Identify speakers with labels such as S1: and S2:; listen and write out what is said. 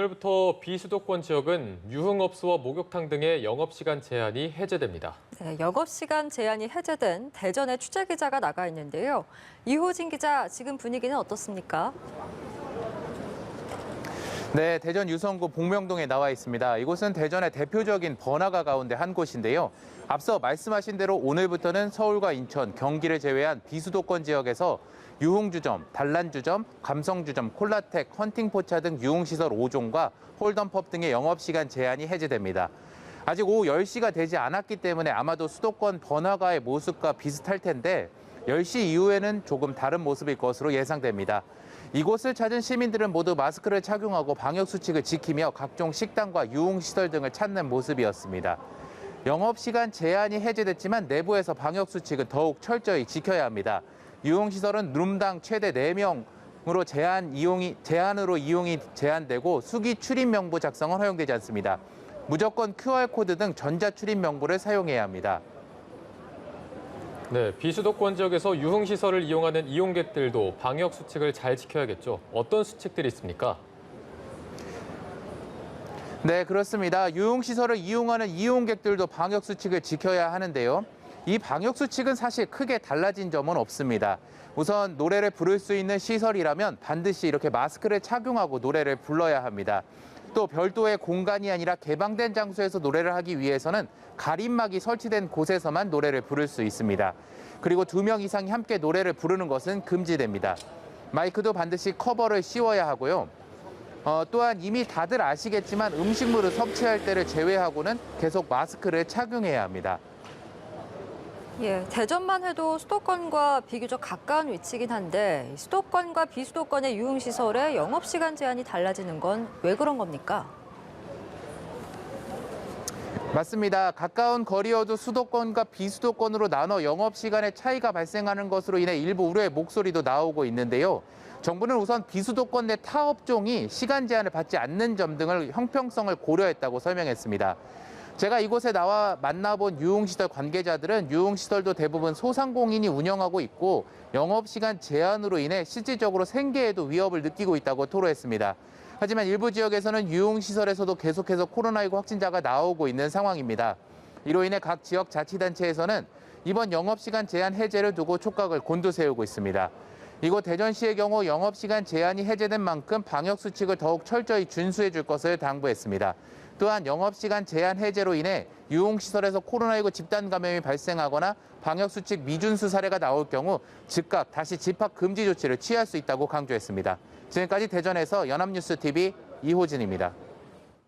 S1: 오늘부터 비수도권 지역은 유흥업소와 목욕탕 등의 영업시간 제한이 해제됩니다.
S2: 네, 영업시간 제한이 해제된 대전의 취재기자가 나가 있는데요. 이호진 기자, 지금 분위기는 어떻습니까?
S3: 네, 대전 유성구 복명동에 나와 있습니다. 이곳은 대전의 대표적인 번화가 가운데 한 곳인데요. 앞서 말씀하신 대로 오늘부터는 서울과 인천, 경기를 제외한 비수도권 지역에서 유흥주점, 단란주점, 감성주점, 콜라텍, 헌팅포차 등 유흥시설 5종과 홀덤펍 등의 영업시간 제한이 해제됩니다. 아직 오후 10시가 되지 않았기 때문에 아마도 수도권 번화가의 모습과 비슷할 텐데 10시 이후에는 조금 다른 모습일 것으로 예상됩니다. 이곳을 찾은 시민들은 모두 마스크를 착용하고 방역수칙을 지키며 각종 식당과 유흥시설 등을 찾는 모습이었습니다. 영업시간 제한이 해제됐지만 내부에서 방역수칙은 더욱 철저히 지켜야 합니다. 유흥시설은 룸당 최대 4명으로 제한으로 이용이 제한되고 수기 출입 명부 작성은 허용되지 않습니다. 무조건 QR코드 등 전자출입 명부를 사용해야 합니다.
S1: 네, 비수도권 지역에서 유흥시설을 이용하는 이용객들도 방역 수칙을 잘 지켜야겠죠. 어떤 수칙들이 있습니까?
S3: 네, 그렇습니다. 유흥시설을 이용하는 이용객들도 방역 수칙을 지켜야 하는데요. 이 방역 수칙은 사실 크게 달라진 점은 없습니다. 우선 노래를 부를 수 있는 시설이라면 반드시 이렇게 마스크를 착용하고 노래를 불러야 합니다. 또 별도의 공간이 아니라 개방된 장소에서 노래를 하기 위해서는 가림막이 설치된 곳에서만 노래를 부를 수 있습니다. 그리고 2명 이상이 함께 노래를 부르는 것은 금지됩니다. 마이크도 반드시 커버를 씌워야 하고요. 또한 이미 다들 아시겠지만 음식물을 섭취할 때를 제외하고는 계속 마스크를 착용해야 합니다.
S2: 예, 대전만 해도 수도권과 비교적 가까운 위치긴 한데 수도권과 비수도권의 유흥시설의 영업시간 제한이 달라지는 건 왜 그런 겁니까?
S3: 맞습니다. 가까운 거리여도 수도권과 비수도권으로 나눠 영업시간의 차이가 발생하는 것으로 인해 일부 우려의 목소리도 나오고 있는데요. 정부는 우선 비수도권 내 타 업종이 시간 제한을 받지 않는 점 등을 형평성을 고려했다고 설명했습니다. 제가 이곳에 나와 만나본 유흥시설 관계자들은 유흥시설도 대부분 소상공인이 운영하고 있고 영업시간 제한으로 인해 실질적으로 생계에도 위협을 느끼고 있다고 토로했습니다. 하지만 일부 지역에서는 유흥시설에서도 계속해서 코로나19 확진자가 나오고 있는 상황입니다. 이로 인해 각 지역 자치단체에서는 이번 영업시간 제한 해제를 두고 촉각을 곤두세우고 있습니다. 이곳 대전시의 경우 영업시간 제한이 해제된 만큼 방역수칙을 더욱 철저히 준수해 줄 것을 당부했습니다. 또한 영업시간 제한 해제로 인해 유흥시설에서 코로나19 집단 감염이 발생하거나 방역수칙 미준수 사례가 나올 경우 즉각 다시 집합 금지 조치를 취할 수 있다고 강조했습니다. 지금까지 대전에서 연합뉴스TV 이호진입니다.